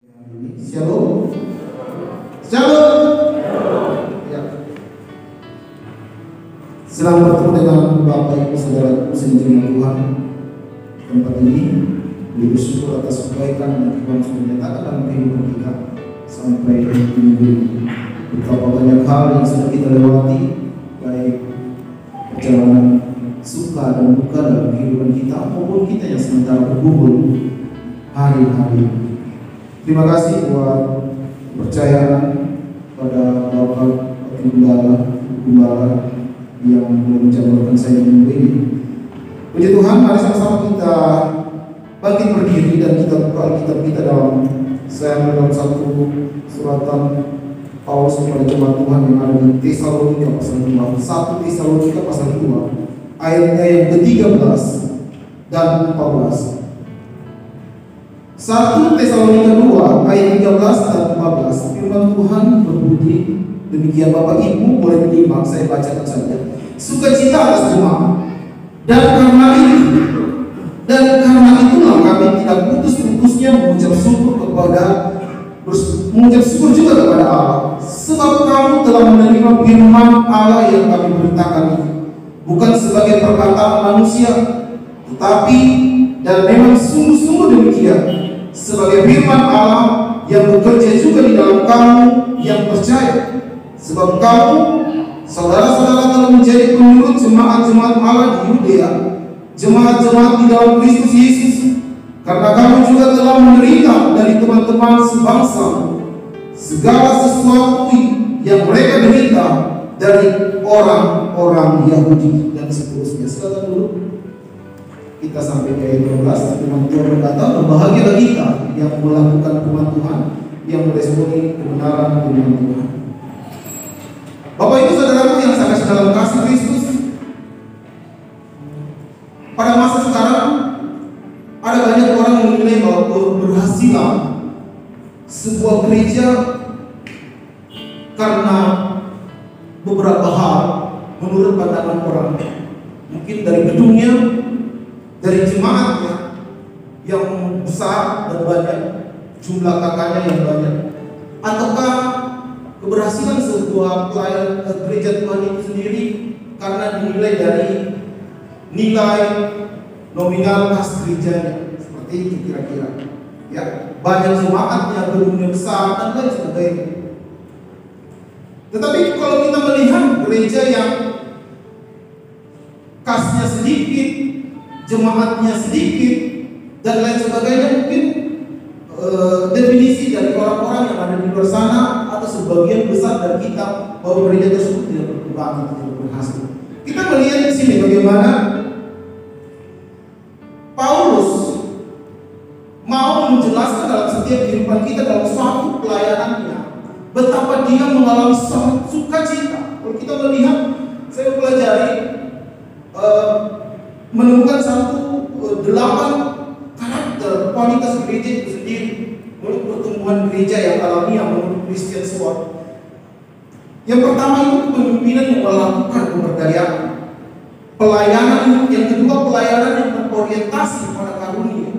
Shalom. Shalom. Ya. Selamat bertemu dengan Bapak Ibu Saudara sejati Tuhan. Tempat ini bersyukur atas kebaikan yang Tuhan sudah nyatakan dalam kehidupan kita sampai minggu ini. Betapa banyak hal yang sudah kita lewati, baik perjalanan suka dan duka dalam kehidupan kita maupun kita yang sementara berkumpul hari-hari. Terima kasih buat kepercayaan pada Bapak Gembala yang mencampurkan saya di minggu ini. Puji Tuhan, mari sama-sama kita bangkit berdiri dan kita buka Alkitab kita dalam satu suratan Paulus kepada jemaat Tuhan yang ada di Tesalonika pasal 2. 1 Tesalonika pasal 2 ayatnya yang ke-13 dan 14. 1 Tesalonika 2 ayat 13 dan 14. Firman Tuhan berbunyi demikian. Bapak Ibu boleh menyimak, saya bacakan saja. Sukacita atas jemaat, dan karena itulah kami tidak putus-putusnya mengucap syukur juga kepada Allah, sebab kamu telah menerima firman Allah yang kami beritakan ini, bukan sebagai perkataan manusia, tetapi dan memang sungguh-sungguh demikian, sebagai firman Allah yang bekerja juga di dalam kamu yang percaya. Sebab kamu, saudara-saudara, telah menjadi penurut jemaat-jemaat Allah di Yudea, jemaat-jemaat di dalam Kristus Yesus, karena kamu juga telah menderita dari teman-teman sebangsa segala sesuatu yang mereka derita dari orang-orang Yahudi dan seterusnya. Silakan dulu. Kita sampai ke ayat 12. Firman Tuhan berkata, berbahagialah kita yang melakukan firman Tuhan, yang meresponi kebenaran firman Tuhan. Bapak Ibu Saudaraku yang sangat dalam kasih Kristus, pada masa sekarang ada banyak orang yang menilai bahwa berhasillah sebuah gereja karena beberapa hal menurut pandangan orang. Mungkin dari gedungnya, dari jemaatnya yang besar dan banyak, jumlah kakaknya yang banyak, ataukah keberhasilan sebuah pelayan gereja Tuhan itu sendiri karena dinilai dari nilai nominal kas gerejanya, seperti itu kira-kira. Ya, banyak jemaatnya, gedungnya besar dan lain sebagainya. Tetapi kalau kita melihat gereja yang kasnya sedikit, jemaatnya sedikit dan lain sebagainya, mungkin definisi dari orang-orang yang ada di luar sana atau sebagian besar dari kita bahwa gereja tersebut tidak berkembang atau tidak berhasil. Kita melihat di sini bagaimana Paulus mau menjelaskan dalam setiap kehidupan kita dalam suatu pelayanannya betapa dia mengalami sukacita. Kalau kita melihat, saya mempelajari menemukan 8 karakter kualitas gereja itu sendiri menurut pertumbuhan gereja yang alamiah menurut Christian Sword. Yang pertama itu kepemimpinan yang melakukan pemberdayaan, pelayanan. Yang kedua, pelayanan yang berorientasi pada karunia.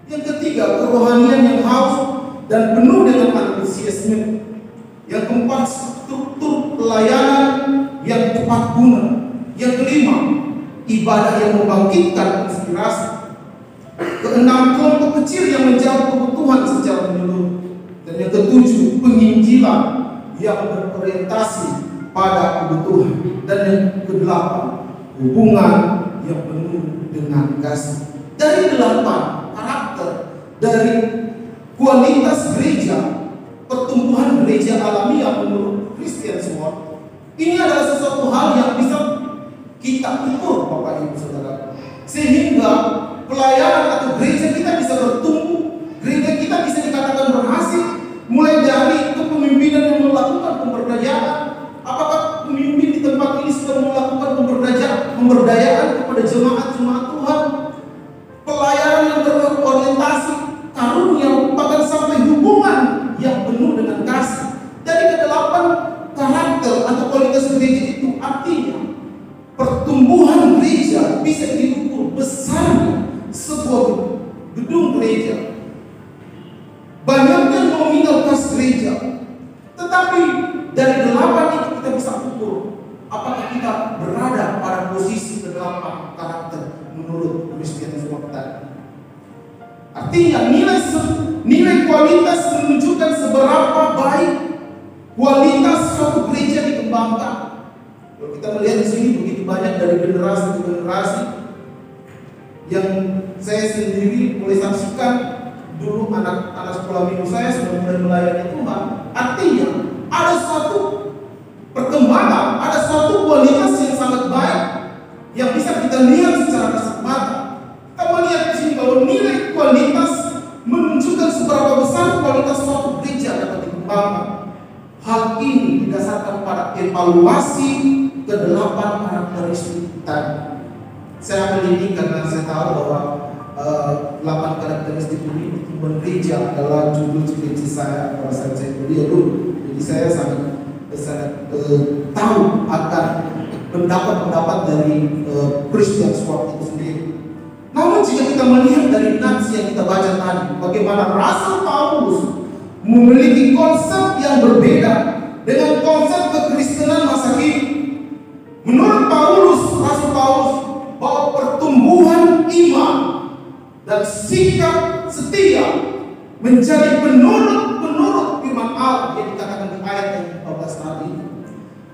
Yang ketiga, kerohanian yang haus dan penuh dengan antusiasme. Yang keempat, struktur pelayanan yang tepat guna. Yang kelima, ibadah yang membangkitkan inspirasi. Keenam, kelompok kecil yang menjawab kebutuhan secara menyeluruh. Dan yang ketujuh, penginjilan yang berorientasi pada kebutuhan. Dan yang kedelapan, hubungan yang penuh dengan kasih. Dari 8 karakter dari kualitas gereja, pertumbuhan gereja alamiah menurut Christian Sword, ini adalah sesuatu hal yang bisa kita ukur, Bapak Ibu Saudara, sehingga pelayanan atau gereja kita bisa bertumbuh, gereja kita bisa dikatakan berhasil, mulai dari kepemimpinan yang melakukan pemberdayaan. Apakah pemimpin di tempat ini sudah melakukan pemberdayaan kepada jemaat-jemaat Tuhan? Pelayanan yang berorientasi karunia, bahkan sampai hubungan yang penuh dengan kasih. Dari ke-8 gereja. Tetapi dari 8 itu kita bisa ukur apakah kita berada pada posisi ke-8 karakter menurut Christian Sword tadi. Artinya nilai kualitas menunjukkan seberapa baik kualitas suatu gereja dikembangkan. Kalau kita melihat di sini begitu banyak dari generasi ke generasi yang saya sendiri boleh saksikan. Dulu anak-anak sekolah minggu saya sudah mulai melayani Tuhan. Artinya ada suatu perkembangan, ada suatu kualitas yang sangat baik yang bisa kita lihat secara kasat mata. Kita melihat di sini bahwa nilai kualitas menunjukkan seberapa besar kualitas suatu gereja dapat dikembangkan. Hal ini didasarkan pada evaluasi ke-8 karakteristik tadi. Saya ambil ini karena saya tahu bahwa 8 karakteristik ini pertumbuhan gereja adalah judul skripsi saya pada saat saya kuliah dulu. Jadi saya sangat tahu akan pendapat-pendapat dari Christian Sword itu sendiri. Namun jika kita melihat dari nats yang kita baca tadi, bagaimana Rasul Paulus memiliki konsep yang berbeda dengan konsep kekristenan masa kini. Menurut Rasul Paulus, bahwa pertumbuhan iman dan sikap setia menjadi penurut firman Allah yang dikatakan di ayat yang 14 tadi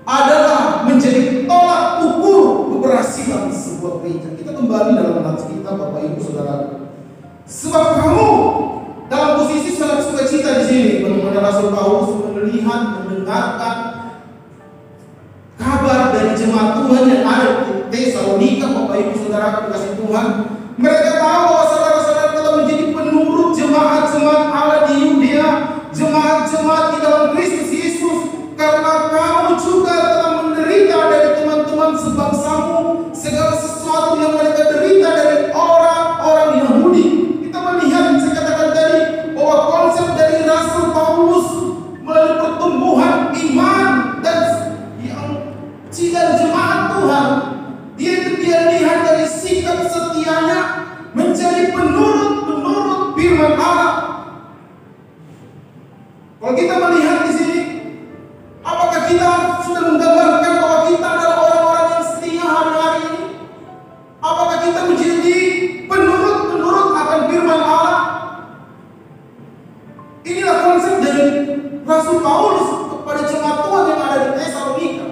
adalah menjadi tolak ukur keberhasilan sebuah gereja. Kita kembali dalam nats kita, Bapak Ibu Saudara. Sebab kamu dalam posisi sangat sukacita di sini, bagaimana Rasul Paulus melihat, mendengarkan kabar dari jemaat Tuhan yang ada di Tesalonika. Bapak Ibu Saudara kasih Tuhan, mereka tahu bahwa saudara-saudara telah menjadi penurut jemaat-jemaat Allah di Yudea, jemaat-jemaat di dalam Kristus Yesus, karena kamu juga telah menderita dari teman-teman sebangsamu segala sesuatu yang mereka derita dari orang-orang Yahudi. Kita melihat, saya katakan tadi, bahwa konsep dari Rasul Paulus melalui pertumbuhan iman dan jemaat Tuhan, dia lihat dari sikap setianya menjadi penurut firman Allah. Kalau kita melihat di sini, apakah kita sudah menggambarkan bahwa kita adalah orang-orang yang setia hari-hari ini? Apakah kita menjadi penurut akan firman Allah? Inilah konsep dari Rasul Paulus kepada jemaat Tuhan yang ada di Tesalonika.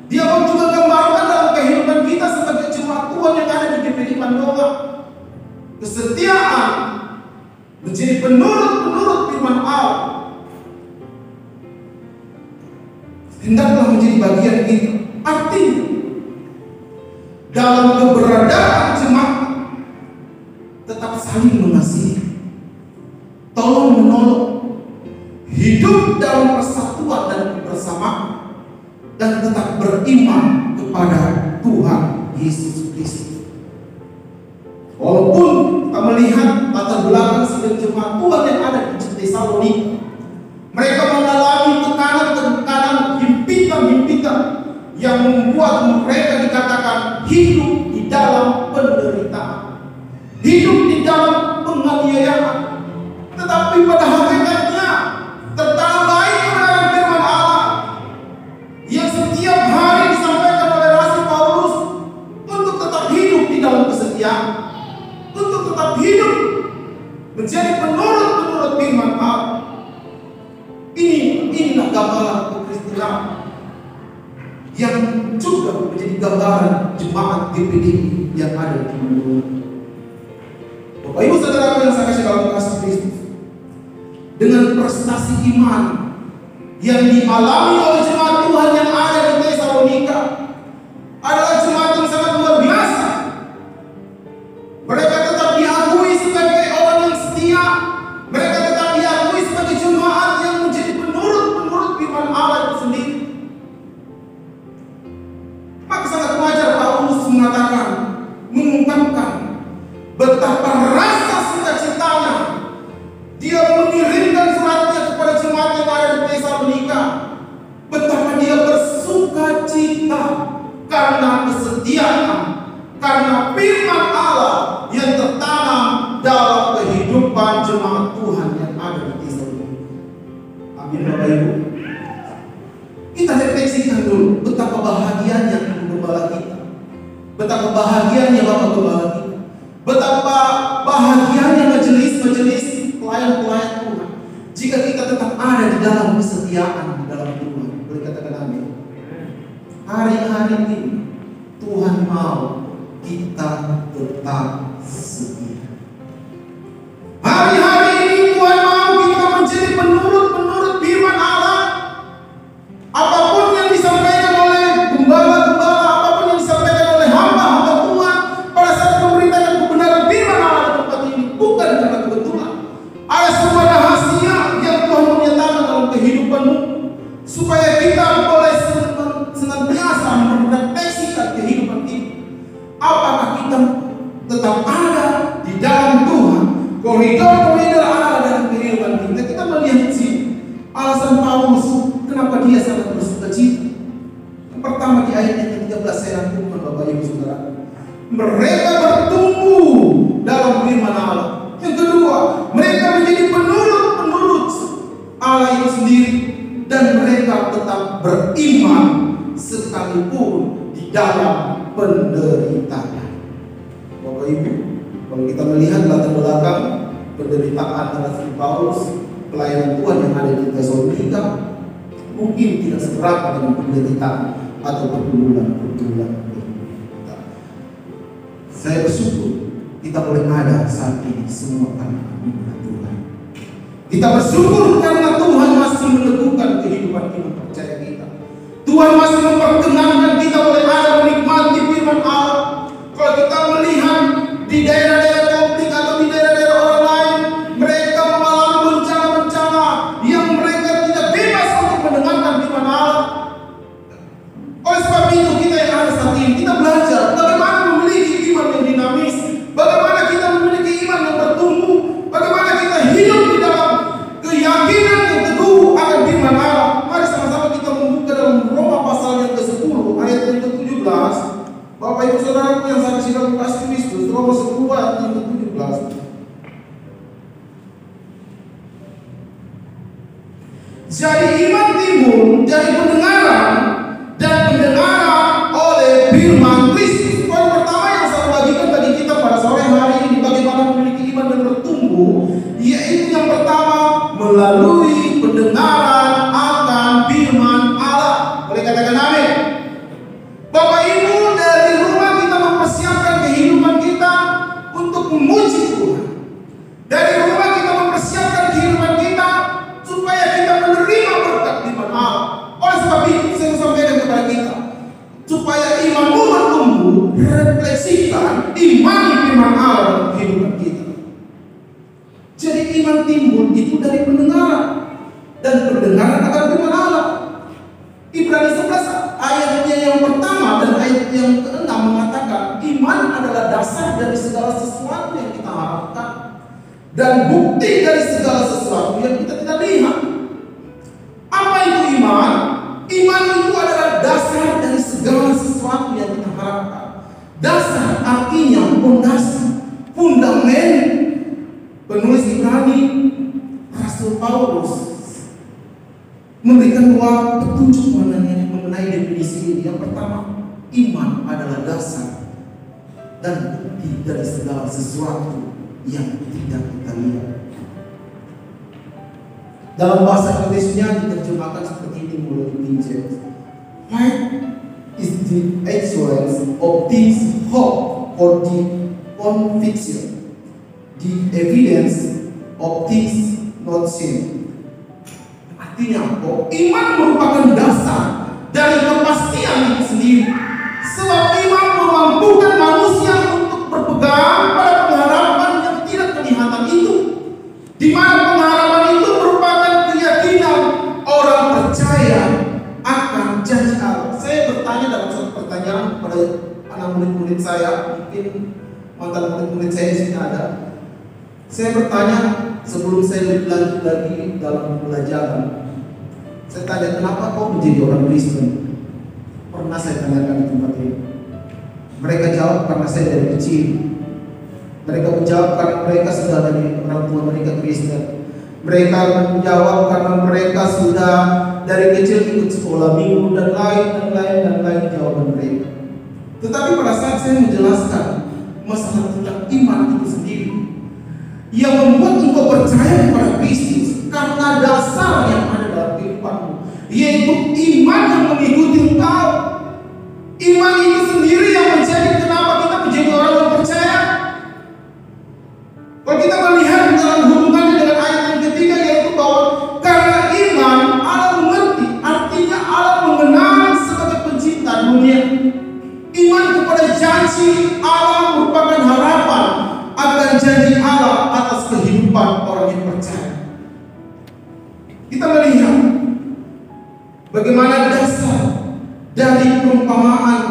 Dia pun juga gambarkan dalam kehidupan kita sebagai jemaat Tuhan yang ada di GPI Mandoa. Kesetiaan menjadi penurut firman Allah hendaklah menjadi bagian kita. Artinya dalam keberadaan jemaat tetap saling mengasihi, tolong menolong, hidup dalam persatuan dan kebersamaan, dan tetap beriman kepada Tuhan Yesus Kristus. Walaupun kita melihat latar belakang sidang jemaat Tuhan yang ada di Tesalonika, mereka mengalami tekanan, himpitan yang membuat mereka dikatakan hidup di dalam penderitaan, hidup di dalam penganiayaan. Tetapi pada hakikatnya tertanam baik kebenaran firman Allah yang setiap hari disampaikan oleh Rasul Paulus untuk tetap hidup di dalam kesetiaan, untuk tetap hidup menjadi penurut firman Allah. Inilah gambaran kekristenan yang juga menjadi gambaran jemaat GPD yang ada di dunia. Bapak Ibu Saudara yang saya kasih dalam kasih Kristus, dengan prestasi iman yang dialami oleh jemaat Tuhan yang ada di Tesalonika adalah jemaat yang sangat luar biasa. Mereka tetap diakui sebagai orang yang setia. Mereka tetap diakui sebagai jemaat yang menjadi penurut firman Allah itu sendiri. Maka sangat wajar Paulus mengungkapkan betapa rasa sukacitanya dia mengirimkan suratnya kepada jemaat yang ada di Tesalonika. Betapa dia bersukacita karena kesetiaan, karena firman Allah yang tertanam dalam kehidupan jemaat Tuhan yang ada di Tesalonika. Amin Bapak Ibu. Kita refleksikan dulu betapa bahagianya Ibu Gembala kita, betapa bahagianya Bapak Gembala kita, betapa bahagianya majelis-majelis pelayan-pelayan Tuhan jika kita tetap ada di dalam kesetiaan di dalam Tuhan. Boleh katakan amin. Hari-hari ini Tuhan mau kita tetap setia. Hari-hari ini Tuhan mau kita menjadi penurut-penurut firman Allah. Apapun yang disampaikan oleh gembala-gembala, apapun yang disampaikan oleh hamba-hamba Tuhan pada saat memberitakan kebenaran firman Allah di tempat ini, bukan karena kebetulan. Ada sebuah rahasia yang Tuhan menyatakan dalam kehidupanmu, supaya kita boleh senantiasa merefleksikan kehidupan kita. Apakah kita tetap ada di dalam Tuhan, koridor-koridor Allah dalam kehidupan kita. Kita melihat sih alasan Paulus kenapa dia sangat bersukacita. Yang pertama di ayat yang ke-13 saya rangkumkan Bapak Ibu Saudara. Mereka bertumbuh dalam firman Allah. Yang kedua, mereka menjadi penurut-penurut Allah itu sendiri, dan mereka tetap beriman sekalipun di dalam penderitaan. Bapak Ibu, kalau kita melihat latar belakang penderitaan Rasul Paulus, pelayanan Tuhan yang ada di Tesalonika, mungkin tidak seberapa dengan penderitaan atau pergumulan. Saya bersyukur kita boleh ada saat ini semua anak-anak Tuhan. Kita bersyukur karena Tuhan masih meneguhkan kehidupan iman percaya kita. Tuhan masih memperkenankan kita boleh ada menikmati firman Allah. Kalau kita melihat di daerah-daerah konflik atau di daerah-daerah orang lain, mereka mengalami bencana-bencana yang mereka tidak bebas untuk mendengarkan firman Allah. Oleh sebab itu kita yang ada saat ini, kita belajar bagaimana memiliki iman yang dinamis, bagaimana kita memiliki iman yang bertumbuh, bagaimana kita hidup di dalam keyakinan yang teguh akan firman Allah. Mari sama-sama kita membuka dalam Roma pasal yang ke-10 ayat yang ke-17. Bapak Ibu Saudaraku yang saya kasih dalam kasih Kristus, Roma 10 ayat yang ke-17. Jadi iman timbul dari pendengaran, dan pendengaran oleh firman Kristus. Poin pertama yang saya bagikan bagi kita pada sore hari ini, bagaimana memiliki iman dan bertumbuh, yaitu yang pertama melalui pendengaran akan firman Allah. Boleh katakan amin. Bapak Ibu, dari rumah kita mempersiapkan kehidupan kita untuk memuji Tuhan. Dari rumah kita mempersiapkan kehidupan kita supaya kita menerima berkat firman Allah. Oleh sebab itu saya sampaikan kepada kita, supaya imanmu bertumbuh, refleksikan imani firman Allah dalam kehidupan kita. Jadi iman timbul itu dari pendengaran, dan pendengaran akan firman Allah. Ibrani 11 ayatnya yang pertama dan ayat yang ke-6 mengatakan iman adalah dasar dari segala sesuatu yang kita harapkan dan bukti dari segala sesuatu yang kita tidak lihat. Apa itu iman? Iman itu adalah dasar dari segala sesuatu yang kita harapkan. Dasar artinya fondasi, fundamen. Penulis Ibrani, Rasul Paulus memberikan dua petunjuk mengenai definisi ini. Yang pertama, iman adalah dasar dan bukti dari segala sesuatu yang tidak kita lihat. Dalam bahasa Inggrisnya diterjemahkan seperti ini menurut King James. Faith is the assurance of things hoped for, the conviction, the evidence of things not seen. Artinya apa? Iman merupakan dasar dari kepastian itu sendiri. Sebab iman memampukan manusia untuk berpegang pada pengharapan yang tidak kelihatan itu, di mana pengharapan itu merupakan keyakinan orang percaya akan janji Allah. Saya bertanya dalam satu pertanyaan kepada anak murid-murid saya, mungkin mantan murid-murid saya di sini ada. Saya bertanya sebelum saya lebih lanjut lagi dalam pembelajaran. Saya tanya, kenapa kau menjadi orang Kristen? Pernah saya tanyakan di tempat ini. Mereka jawab, karena saya dari kecil. Mereka menjawab karena mereka sudah dari orang tua mereka Kristen. Mereka menjawab karena mereka sudah dari kecil ikut sekolah minggu dan lain jawaban mereka. Tetapi pada saat saya menjelaskan masalah tentang iman itu sendiri, yang membuat engkau percaya kepada Kristus karena dasar yang ada dalam kehidupanmu, yaitu iman yang mengikuti engkau. Iman itu sendiri yang menjadi kenapa kita menjadi orang yang percaya. Kalau kita melihat dalam hubungannya dengan ayat yang ketiga, yaitu bahwa karena iman Allah mengerti, artinya Allah mengenal sebagai pencipta dunia. Iman kepada janji Allah merupakan harapan akan janji Allah atas kehidupan orang yang percaya. Kita melihat bagaimana dasar dari perumpamaan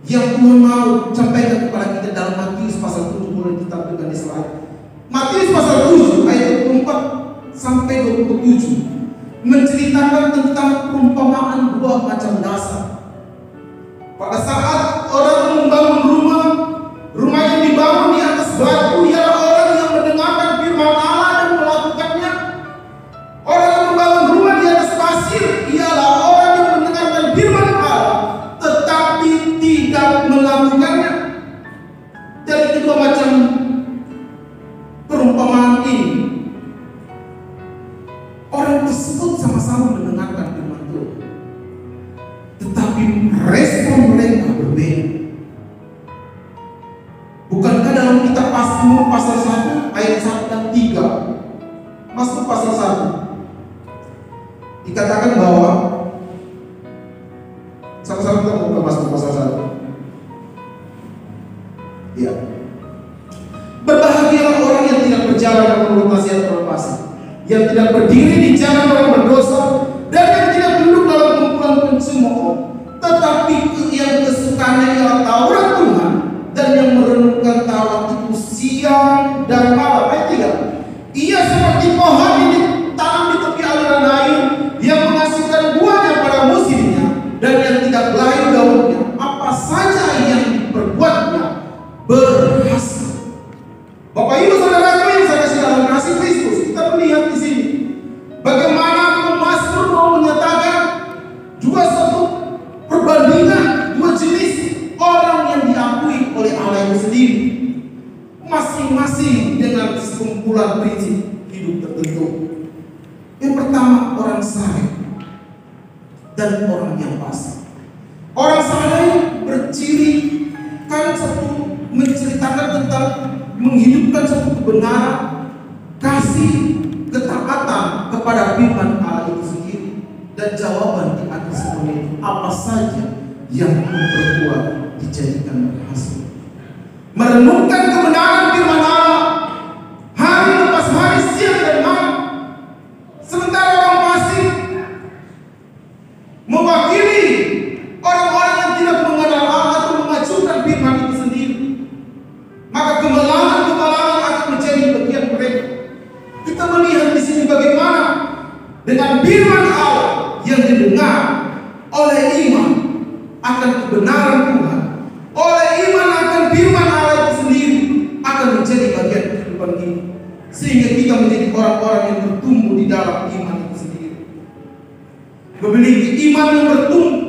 yang Tuhan mau sampaikan kepada kita dalam Matius pasal 7, boleh ditampilkan di slide. Matius pasal 7 ayat 24 sampai 27 menceritakan tentang perumpamaan dua macam dasar. Pada saat orang membangun rumah yang dibangun di atas batu ialah orang yang mendengarkan firman Allah dan melakukannya. Orang yang membangun rumah di atas pasir ialah orang yang mendengarkan firman Allah tetapi tidak melakukannya. Dari kedua macam perumpamaan ini, orang tersebut sama-sama mendengarkan firman Tuhan, tetapi respon mereka berbeda. Bukankah dalam kitab Mazmur pasal 1 ayat 1 dan 3, Mazmur pasal 1 dikatakan bahwa, sama-sama kita buka Mazmur pasal 1. Ya. Berbahagialah orang yang tidak berjalan menurut nasihat orang fasik, yang tidak berdiri di jalan orang berdosa, dan yang tidak duduk dalam kumpulan pencemooh, tetapi yang kesukaannya ialah Taurat Tuhan, dan yang merenungkan Taurat itu siang dan malam. Ayat 3. Ia seperti pohon yang ditanam di tepi aliran air, yang menghasilkan buahnya pada musimnya, dan yang tidak belayu daunnya. Apa saja yang diperbuatnya berhasil. Bapak Ibu saudaraku yang saya kasih dalam kasih Kristus, kita melihat di sini bagaimana pemazmur mau menyatakan dua satu perbandingan, dua jenis orang yang diakui oleh Allah itu sendiri, masing-masing dengan sekumpulan prinsip hidup tertentu. Yang pertama, orang saleh dan orang yang fasik. Orang saleh berciri kan satu menceritakan tentang menghidupkan satu kebenaran, kasih, ketaatan kepada firman Allah itu sendiri, dan jawaban di atas semua itu apa saja yang memperbuat dijadikan berhasil. Merenungkan kebenaran firman Allah hari lepas hari, siang dan malam. Sementara orang fasik mewakili orang-orang yang tidak mengenal Allah atau mengacungkan firman itu sendiri. Maka kemalangan akan menjadi bagian mereka. Kita melihat di sini bagaimana dengan firman Allah yang didengar oleh iman akan kebenaran Tuhan, oleh iman akan firman Allah itu sendiri, akan menjadi bagian kehidupan kita, sehingga kita menjadi orang-orang yang bertumbuh di dalam iman itu sendiri, memiliki iman yang bertumbuh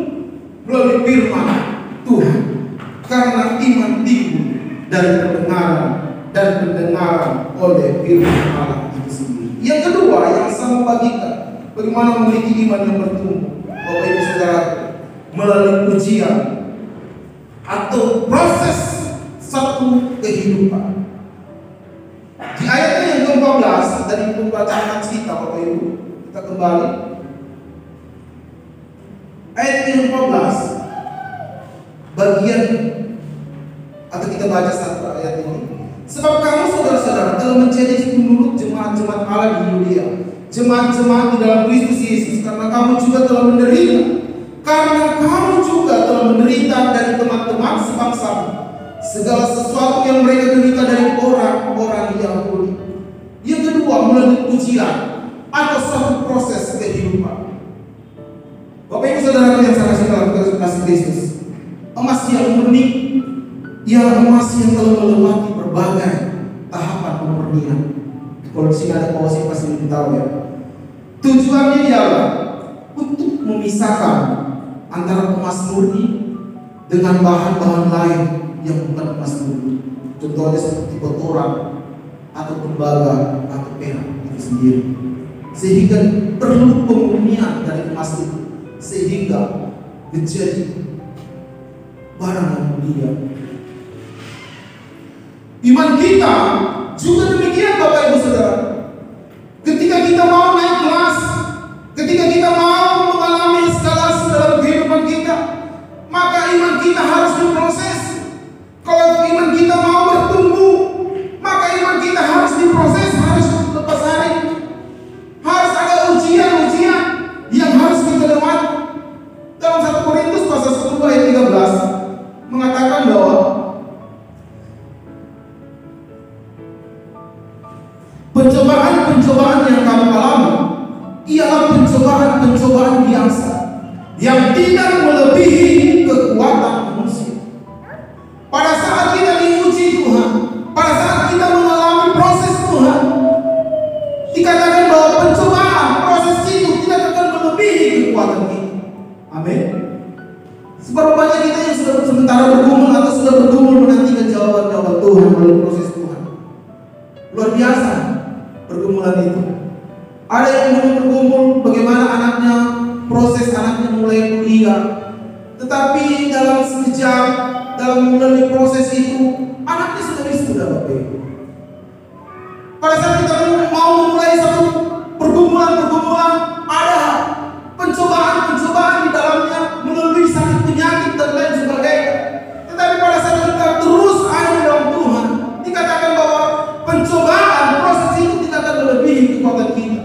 melalui firman Tuhan, karena iman timbul dari pendengaran dan pendengaran oleh firman Allah itu sendiri. Yang kedua yang sama bagikan bagaimana memiliki iman yang bertumbuh, Bapak Ibu Saudara, melalui ujian atau proses satu kehidupan. Di ayatnya yang ke-14 dari pembacaan kita, Bapak Ibu, kita kembali ayat yang ke-14, bagian atau kita baca satu ayat ini. Sebab kamu saudara-saudara telah menjadi penurut jemaat-jemaat Allah di Yudea, jemaat-jemaat di dalam Kristus Yesus, karena kamu juga telah menderita. Karena kamu juga telah menderita dari teman-teman sebangsa, segala sesuatu yang mereka derita dari orang-orang Yahudi. Yang kedua, melalui ujian atau satu proses kehidupan. Bapak Ibu Saudara yang saya kasih dalam kasih Kristus, emas yang murni ialah emas yang telah melewati berbagai tahapan pemurnian. Kalau di sini ada pausi pasti lebih tahu ya. Tujuannya ialah untuk memisahkan antara emas murni dengan bahan-bahan lain yang bukan emas murni. Contohnya seperti kotoran atau tembaga atau perak itu sendiri. Sehingga perlu pemurnian dari emas itu sehingga menjadi barang yang mulia. Iman kita juga demikian Bapak Ibu Saudara. Ketika kita mau naik kelas, ketika kita mau mengalami eskalasi dalam kehidupan kita, maka iman kita harus diproses. Kalau iman kita mau bertumbuh, maka iman kita harus diproses, harus lepas hari. Harus ada ujian-ujian yang harus kita lewati. Dalam 1 Korintus pasal 10 ayat 13 mengatakan bahwa pencobaan-pencobaan yang kamu alami ialah pencobaan-pencobaan biasa yang tidak melebihi kekuatan manusia. Pada saat kita diuji Tuhan, pada saat kita mengalami proses Tuhan, dikatakan bahwa pencobaan, proses itu tidak akan melebihi kekuatan kita. Amin. Seberapa banyak kita yang sudah sementara bergumul atau sudah bergumul menantikan jawaban-jawaban Tuhan melalui proses Tuhan. Luar biasa pergumulan itu. Ada yang belum bergumul bagaimana anaknya, proses anaknya mulai kuliah, tetapi dalam sekejap, dalam melalui proses itu anaknya sudah wisuda Bapak Ibu. Pada saat kita mau memulai satu pergumulan-pergumulan, ada pencobaan-pencobaan di dalamnya melalui sakit penyakit dan lain sebagainya. Tetapi pada saat kita terus ada di dalam Tuhan, dikatakan bahwa pencobaan proses itu tidak akan melebihi kekuatan kita.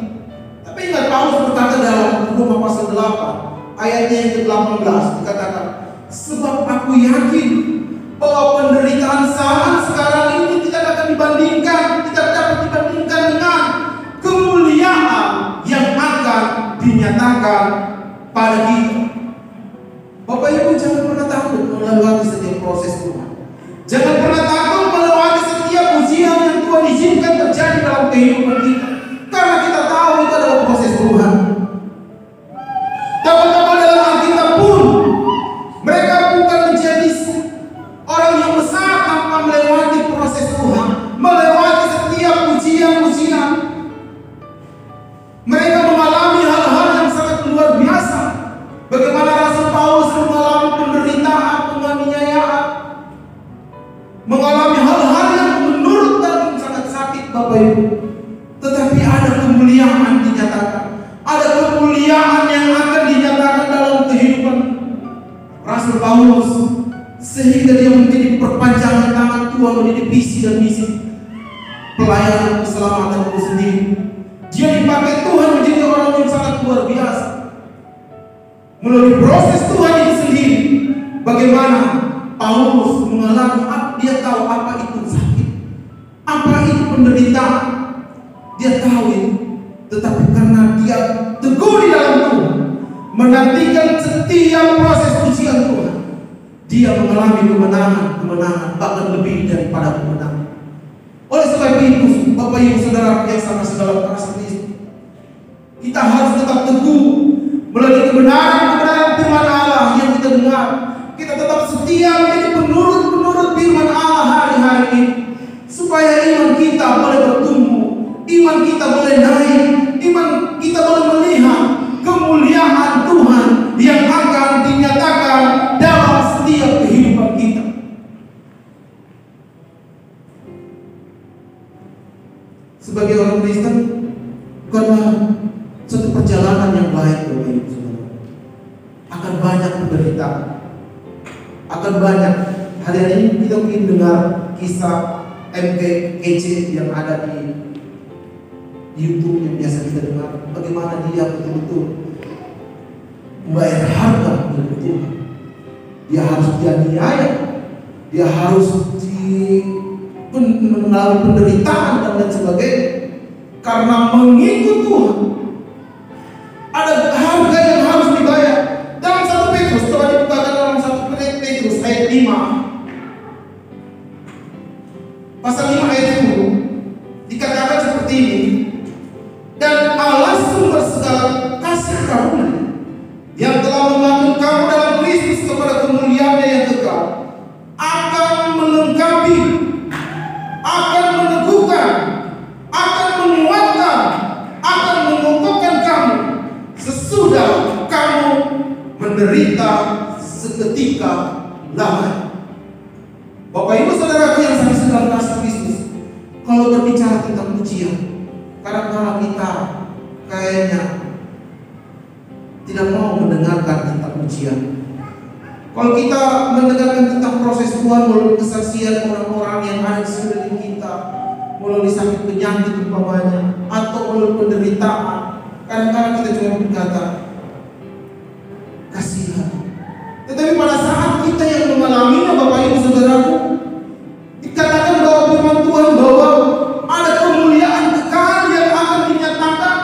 Tapi ingat Paulus berkata dalam Roma pasal 8 ayatnya yang ke-18 dikatakan, sebab aku yakin bahwa penderitaan zaman sekarang ini tidak akan dibandingkan, tidak dapat dibandingkan dengan kemuliaan yang akan dinyatakan pada kita. Bapak Ibu jangan pernah takut melewati setiap proses Tuhan. Jangan pernah takut melewati setiap ujian yang Tuhan izinkan terjadi dalam kehidupan kita, karena kita tahu itu adalah proses Tuhan. Teman-teman dalam Alkitab pun mereka bukan menjadi orang yang besar tanpa melewati proses Tuhan, melewati setiap ujian-ujian. Mereka mengalami hal-hal yang sangat luar biasa. Bagaimana Rasul Paulus mengalami penderitaan, penganiayaan, mengalami hal-hal yang menurut dan sangat sakit Bapak Ibu. Tetapi ada kemuliaan dinyatakan, ada kemuliaan yang akan dinyatakan dalam kehidupan Rasul Paulus, sehingga dia menjadi perpanjangan tangan Tuhan, menjadi visi dan misi pelayanan keselamatan itu sendiri. Dia dipakai Tuhan menjadi orang yang sangat luar biasa. Melalui proses Tuhan itu sendiri, bagaimana Paulus mengalami, dia tahu apa itu sakit, apa itu penderitaan, dia tahu itu. Tetapi karena dia teguh di dalam Tuhan, menantikan setiap proses ujian Tuhan, dia mengalami kemenangan, bahkan lebih daripada kemenangan. Oleh sebab itu, Bapak Ibu Saudara yang sama dalam kasih Kristus, kita harus tetap teguh melalui kebenaran firman Allah yang kita dengar. Kita tetap setia menjadi penurut firman Allah hari-hari ini, supaya iman kita boleh bertumbuh, iman kita boleh naik, iman kita boleh melihat kemuliaan Tuhan yang akan dinyatakan dalam setiap kehidupan kita. Sebagai orang Kristen, bukanlah suatu perjalanan yang baik Bapak Ibu Saudara. Akan banyak penderitaan, akan banyak. Hari ini kita mungkin dengar kisah MKEC yang ada di YouTube yang biasa kita dengar, bagaimana dia betul-betul membayar harga untuk Tuhan. Dia harus dianiaya, dia harus mengalami penderitaan dan lain sebagainya karena mengikut Tuhan. Ada harga yang harus dibayar. Dalam 1 Petrus, coba dibukakan dalam 1 Petrus ayat 5 pasal 5 ayat 10 dikatakan seperti ini. telah membangun kamu dalam Kristus kepada kemuliaan yang kekal, akan melengkapi, akan meneguhkan, akan menguatkan, akan mengokohkan kamu sesudah kamu menderita seketika lamanya. Bapak Ibu Saudaraku yang saya dalam kasih Kristus, kalau berbicara tentang ujian, kadang-kadang kita kayaknya tidak mau mendengarkan tentang ujian. Kalau kita mendengarkan tentang proses Tuhan melalui kesaksian orang-orang yang ada di sekeliling kita, melalui sakit penyakit umpamanya, atau melalui penderitaan, kadang-kadang kita cuma berkata, kasihan. Tetapi pada saat kita yang mengalaminya, Bapak Ibu Saudaraku, dikatakan bahwa firman Tuhan bahwa ada kemuliaan kekal yang akan dinyatakan,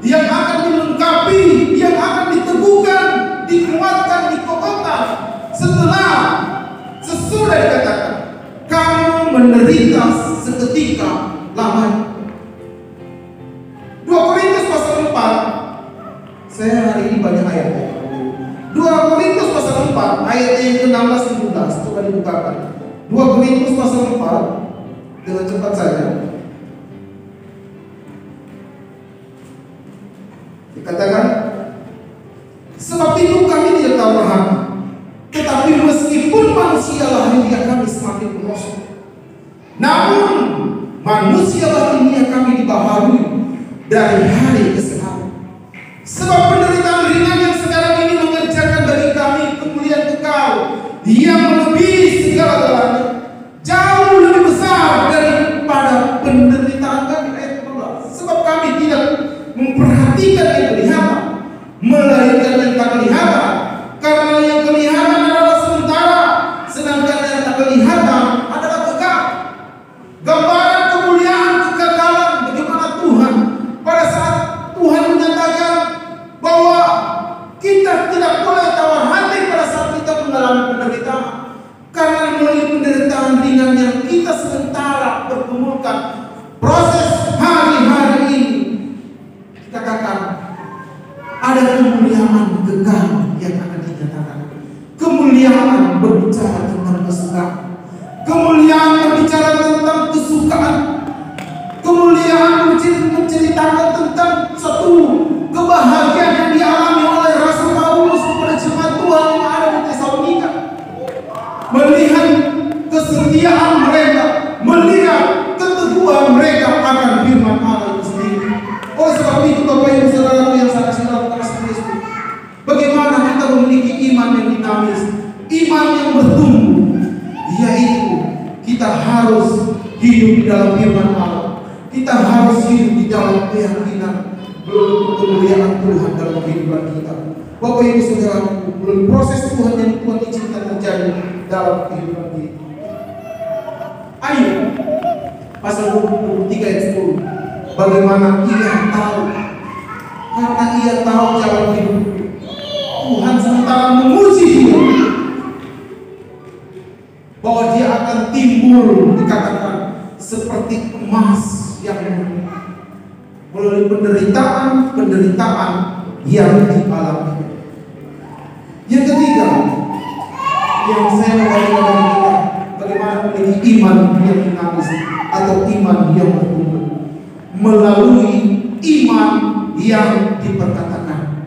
yang akan dilengkapi, yang akan diteguhkan, dikuatkan, dikokohkan setelah sesudah dikatakan kamu menderita seketika lamanya. 2 Korintus pasal 4. Saya hari ini banyak ayat. 2 Korintus pasal 4 ayat yang ke-16 17. Coba dibukakan. 2 Korintus pasal 4 dengan cepat saja. Dikatakan, sebab itu kami tidak tahu rahmat, tetapi meskipun manusialah dunia kami semakin merosot, namun manusialah dunia kami dibaharui dari hari ke hari. Sebab penderitaan ringan yang sekarang ini mengerjakan bagi kami kemuliaan kekal yang melebihi segala-galanya, jauh lebih besar daripada penderitaan kami. Ayat 14. Sebab kami tidak memperhatikan yang kelihatan, melainkan yang tak kelihatan, karena yang kelihatan adalah sementara, sedangkan yang tak kelihatan adalah kekal. Gambaran kemuliaan kekekalan bagaimana Tuhan pada saat Tuhan menyatakan bahwa kita tidak boleh tawar hati pada saat kita mengalami penderitaan, karena melalui penderitaan ringan yang kita sementara pergumulkan, proses hari-hari ini dikatakan ada kemuliaan kekal yang akan dinyatakan. Kemuliaan berbicara tentang kesukaan, kemuliaan berbicara tentang kesukaan, kemuliaan menceritakan tentang satu kebahagiaan yang dialami oleh Rasul Paulus kepada jemaat Tuhan yang ada di Tesalonika, melihat kesetiaan mereka, melihat keteguhan mereka akan firman Allah itu sendiri. Oleh sebab itu, Bapak Ibu Saudara yang saya kasih dalam kasih Kristus, bagaimana kita memiliki iman yang dinamis, iman yang bertumbuh, yaitu kita harus hidup di dalam firman Allah. Kita harus hidup di dalam keyakinan melalui kemuliaan Tuhan dalam kehidupan kita. Bapak Ibu Saudara, melalui proses Tuhan yang Tuhan izinkan terjadi dalam kehidupan kita. Ayub pasal 23 ayat 10. Bagaimana ia tahu, karena ia tahu jalan hidup, Tuhan sementara menguji dia, bahwa dia akan timbul, dikatakan seperti emas yang murni melalui penderitaan yang dialami. Yang ketiga, yang saya mau bagi kita, bagaimana memiliki iman yang dinamis atau iman yang bertumbuh melalui iman yang diperkatakan.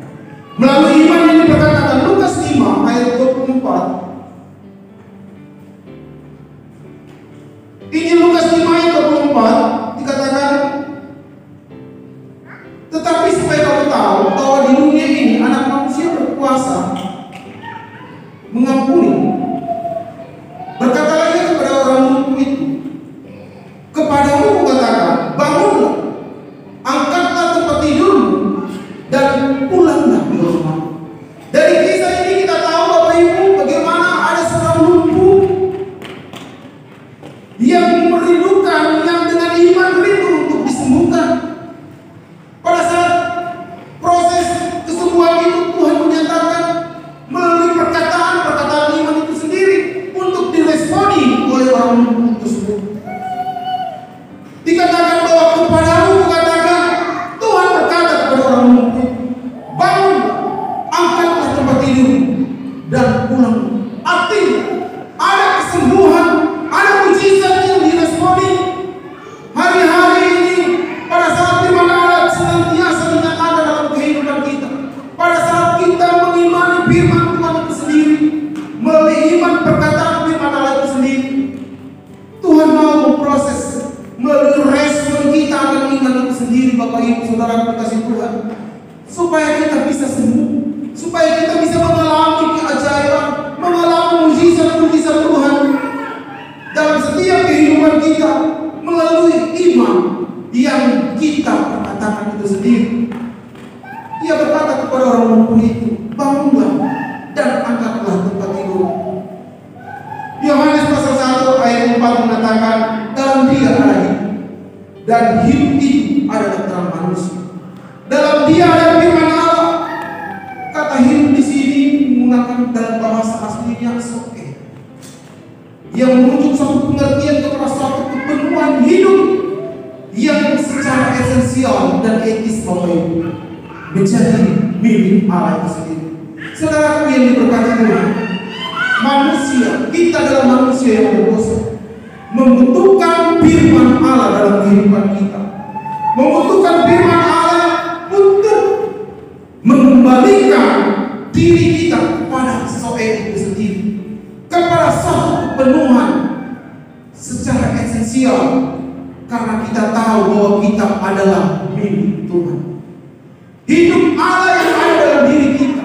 Melalui iman yang diperkatakan. Lukas 5 ayat 24. Injil Lukas 5 ayat 24 dikatakan, tetapi supaya kamu tahu bahwa di dunia ini anak manusia berkuasa mengampuni. Berkatalah ia kepada orang lumpuh itu, kepadamu kukatakan, bangunlah, angkatlah tempat tidurmu, dan pulanglah ke rumah. Dari kisah ini kita tahu, Bapak Ibu, bagaimana ada seorang lumpuh yang merindukan, yang dengan iman rindu untuk disembuhkan. Pada saat proses kesembuhan itu, Tuhan menyatakan melalui perkataan iman kasih Tuhan, supaya kita bisa sembuh, supaya kita bisa mengalami keajaiban, mengalami mujizat-mujizat Tuhan dalam setiap kehidupan kita melalui iman yang kita perkatakan itu sendiri. Ia berkata kepada orang lumpuh itu, bangunlah dan angkatlah tempat tidur. Yohanes pasal 1 ayat 4 mengatakan, dalam Dia ada hidup, dan hidup itu adalah terang manusia. Dalam Dia ada firman Allah. Kata hidup di sini menggunakan dalam bahasa aslinya soke, yang merujuk suatu pengertian kepada suatu kepenuhan hidup yang secara esensial dan etis menjadi milik Allah itu sendiri. Saudaraku yang diberkati Tuhan, manusia, kita adalah manusia yang berdosa, membutuhkan firman Allah dalam kehidupan kita, membutuhkan firman Allah untuk mengembalikan diri kita kepada soe itu sendiri, kepada suatu kepenuhan secara esensial, karena kita tahu bahwa kita adalah milik Tuhan. Hidup Allah yang ada dalam diri kita,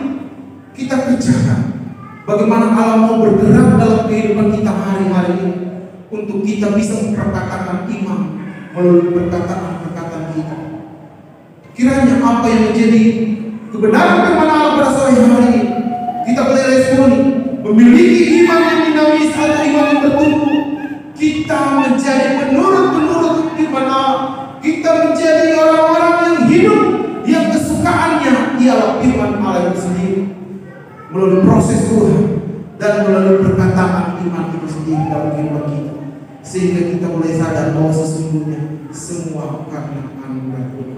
kita kerjakan. Bagaimana Allah mau bergerak dalam kehidupan kita hari-hari ini, untuk kita bisa memperkatakan iman melalui perkataan-perkataan kita. Kiranya apa yang menjadi kebenaran firman Allah pada sore hari ini, kita boleh responi, memiliki iman yang dinamis atau iman yang bertumbuh. Kita menjadi penurut-penurut firman Allah. Kita menjadi orang-orang yang hidup, yang kesukaannya ialah firman Allah itu sendiri, melalui proses Tuhan dan melalui perkataan iman itu sendiri dalam kehidupan kita, sehingga kita boleh sadar bahwa sesungguhnya semua karena anugerah Tuhan.